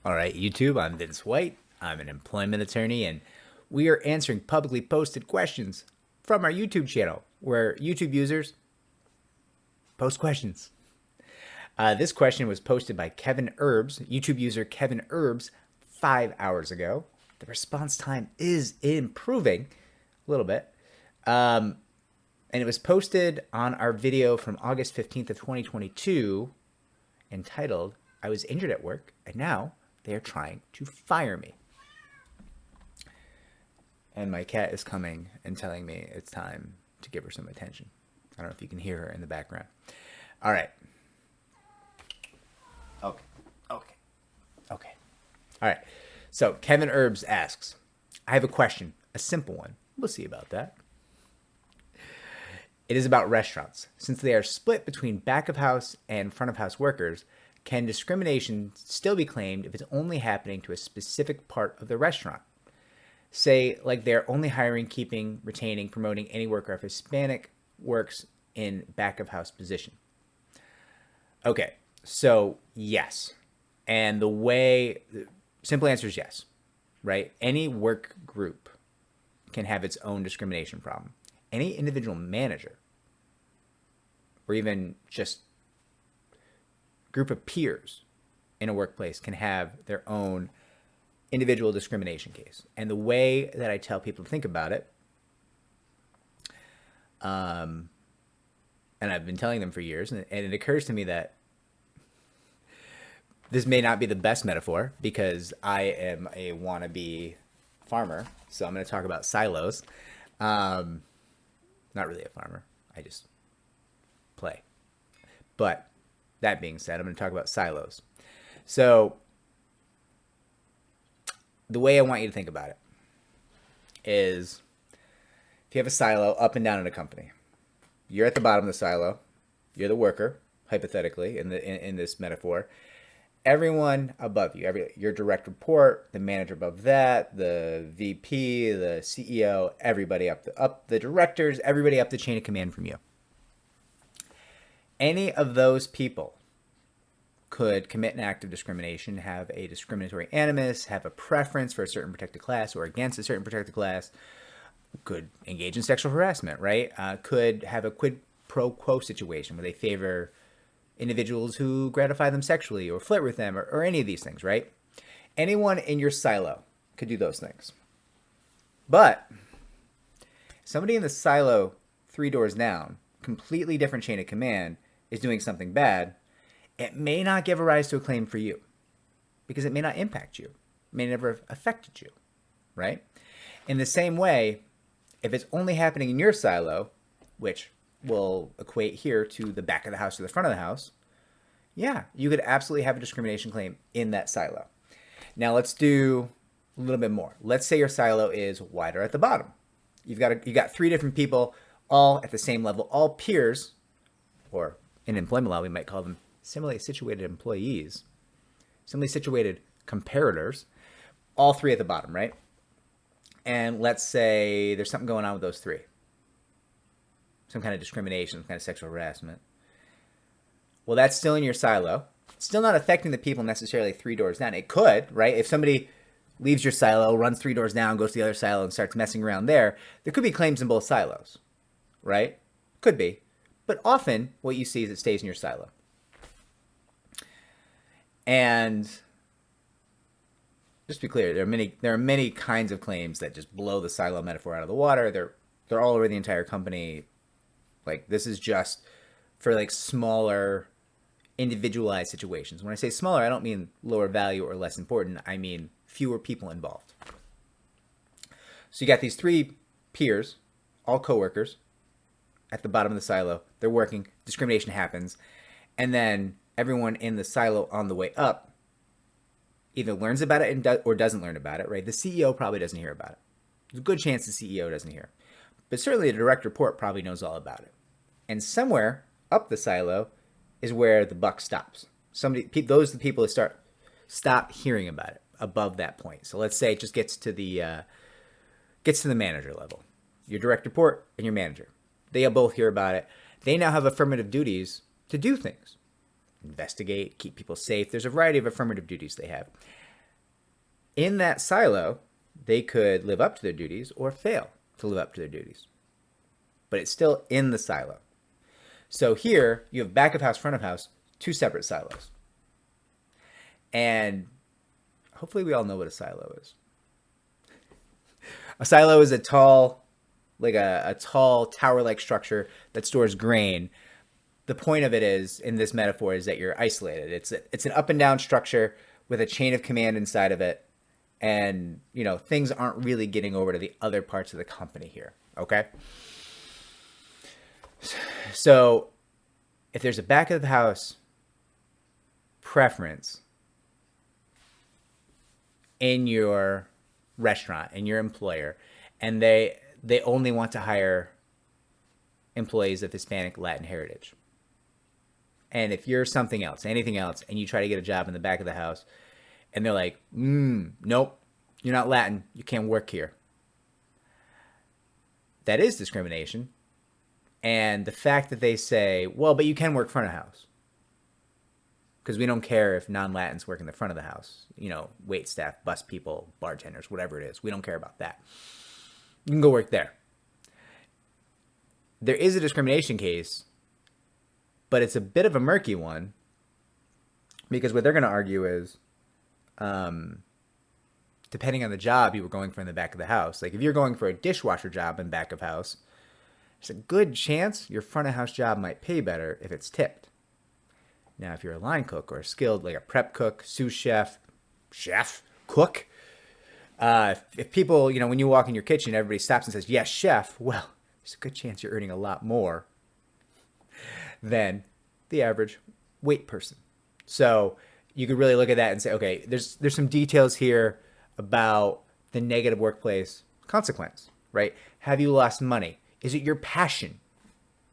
All right, YouTube, I'm Vince White. I'm an employment attorney, and we are answering publicly posted questions from our YouTube channel, where YouTube users post questions. This question was posted by Kevin Herbs, YouTube user Kevin Herbs, 5 hours ago. The response time is improving a little bit. And it was posted on our video from August 15th of 2022 entitled, I was injured at work, and now they are trying to fire me. And my cat is coming and telling me it's time to give her some attention. I don't know if you can hear her in the background. All right. Okay. All right. So Kevin Herbs asks, I have a question, a simple one. We'll see about that. It is about restaurants. Since they are split between back of house and front of house workers, can discrimination still be claimed if it's only happening to a specific part of the restaurant? Say, like they're only hiring, keeping, retaining, promoting any worker if Hispanic works in back of house position. Okay, so yes. And the simple answer is yes, right? Any work group can have its own discrimination problem. Any individual manager, or even just group of peers in a workplace, can have their own individual discrimination case. And the way that I tell people to think about it, and I've been telling them for years, and it occurs to me that this may not be the best metaphor because I am a wannabe farmer. So I'm going to talk about silos. Not really a farmer. I just play. But that being said, I'm going to talk about silos. So the way I want you to think about it is if you have a silo up and down in a company, you're at the bottom of the silo. You're the worker, hypothetically, in this metaphor. Everyone above you, your direct report, the manager above that, the VP, the CEO, everybody up the directors, everybody up the chain of command from you. Any of those people could commit an act of discrimination, have a discriminatory animus, have a preference for a certain protected class or against a certain protected class, could engage in sexual harassment, right? Could have a quid pro quo situation where they favor individuals who gratify them sexually or flirt with them or any of these things, right? Anyone in your silo could do those things. But somebody in the silo 3 doors down, completely different chain of command, is doing something bad, it may not give a rise to a claim for you because it may not impact you. It may never have affected you, right? In the same way, if it's only happening in your silo, which will equate here to the back of the house or the front of the house, yeah, you could absolutely have a discrimination claim in that silo. Now let's do a little bit more. Let's say your silo is wider at the bottom. You've got 3 different people all at the same level, all peers, or in employment law we might call them similarly situated employees, similarly situated comparators, all 3 at the bottom, right? And let's say there's something going on with those 3. Some kind of discrimination, some kind of sexual harassment. Well, that's still in your silo. It's still not affecting the people necessarily 3 doors down. It could, right? If somebody leaves your silo, runs 3 doors down, goes to the other silo and starts messing around there could be claims in both silos, right? Could be. But often what you see is it stays in your silo. And just to be clear, there are many kinds of claims that just blow the silo metaphor out of the water. They're all over the entire company. Like, this is just for like smaller individualized situations. When I say smaller, I don't mean lower value or less important. I mean fewer people involved. So you got these 3 peers, all coworkers, at the bottom of the silo. They're working. Discrimination happens. And then everyone in the silo on the way up either learns about it or doesn't learn about it, right? The CEO probably doesn't hear about it. There's a good chance the CEO doesn't hear. But certainly the direct report probably knows all about it. And somewhere up the silo is where the buck stops. Those are the people that stop hearing about it above that point. So let's say it just gets to the manager level. Your direct report and your manager. They both hear about it. They now have affirmative duties to do things. Investigate, keep people safe. There's a variety of affirmative duties they have. In that silo, they could live up to their duties or fail to live up to their duties. But it's still in the silo. So here, you have back of house, front of house, two separate silos. And hopefully we all know what a silo is. A silo is a tall, like a tall tower-like structure that stores grain. The point of it is, in this metaphor, is that you're isolated. It's an up and down structure with a chain of command inside of it. And, you know, things aren't really getting over to the other parts of the company here. Okay? So if there's a back of the house preference in your restaurant, in your employer, and they only want to hire employees of Hispanic, Latin heritage. And if you're something else, anything else, and you try to get a job in the back of the house, and they're like, nope, you're not Latin, you can't work here. That is discrimination. And the fact that they say, well, but you can work front of house, because we don't care if non-Latins work in the front of the house, you know, wait staff, bus people, bartenders, whatever it is. We don't care about that. You can go work there. There is a discrimination case, but it's a bit of a murky one, because what they're going to argue is, depending on the job you were going for in the back of the house, like if you're going for a dishwasher job in back of house, there's a good chance your front of house job might pay better if it's tipped. Now, if you're a line cook or a skilled, like a prep cook, sous chef, cook, if people, you know, when you walk in your kitchen, everybody stops and says, yes, chef, well, there's a good chance you're earning a lot more than the average wait person. So you could really look at that and say, okay, there's some details here about the negative workplace consequence, right? Have you lost money? Is it your passion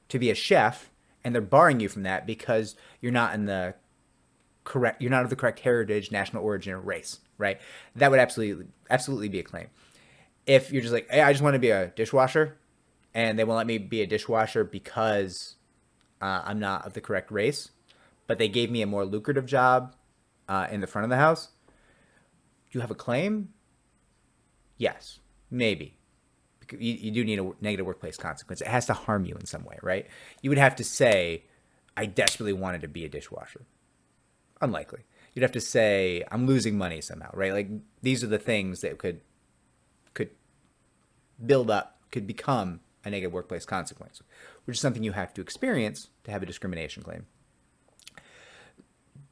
to be a chef, and they're barring you from that because you're not of the correct heritage, national origin, or race, right? That would absolutely be a claim. If you're just like, hey, I just want to be a dishwasher, and they won't let me be a dishwasher because I'm not of the correct race, but they gave me a more lucrative job in the front of the house, do you have a claim? Yes, maybe. You do need a negative workplace consequence. It has to harm you in some way, right? You would have to say, I desperately wanted to be a dishwasher. Unlikely. You'd have to say, I'm losing money somehow, right? Like, these are the things that could build up, could become a negative workplace consequence, which is something you have to experience to have a discrimination claim.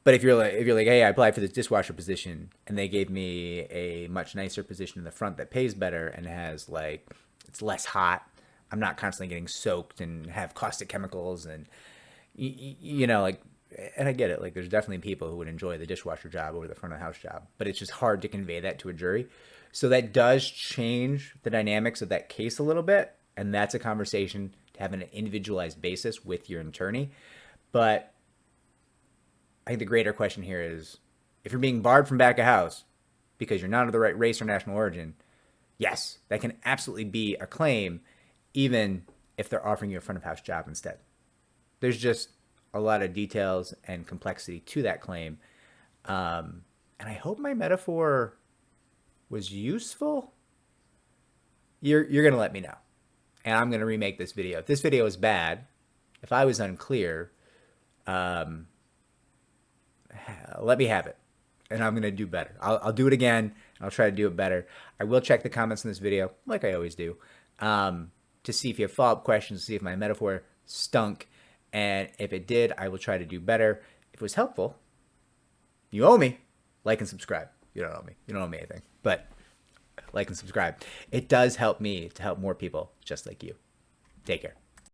But if you're like, hey, I applied for this dishwasher position and they gave me a much nicer position in the front that pays better and has like, it's less hot. I'm not constantly getting soaked and have caustic chemicals and, you know, like, and I get it. Like, there's definitely people who would enjoy the dishwasher job over the front of the house job, but it's just hard to convey that to a jury. So that does change the dynamics of that case a little bit. And that's a conversation to have on an individualized basis with your attorney. But I think the greater question here is, if you're being barred from back of house because you're not of the right race or national origin, yes, that can absolutely be a claim, even if they're offering you a front of house job instead. There's just a lot of details and complexity to that claim. And I hope my metaphor was useful. You're going to let me know. And I'm going to remake this video. If this video is bad, if I was unclear, let me have it, and I'm going to do better. I'll do it again, and I'll try to do it better. I will check the comments in this video, like I always do, to see if you have follow-up questions, to see if my metaphor stunk, and if it did, I will try to do better. If it was helpful, you owe me. Like and subscribe. You don't owe me. You don't owe me anything, but like and subscribe. It does help me to help more people just like you. Take care.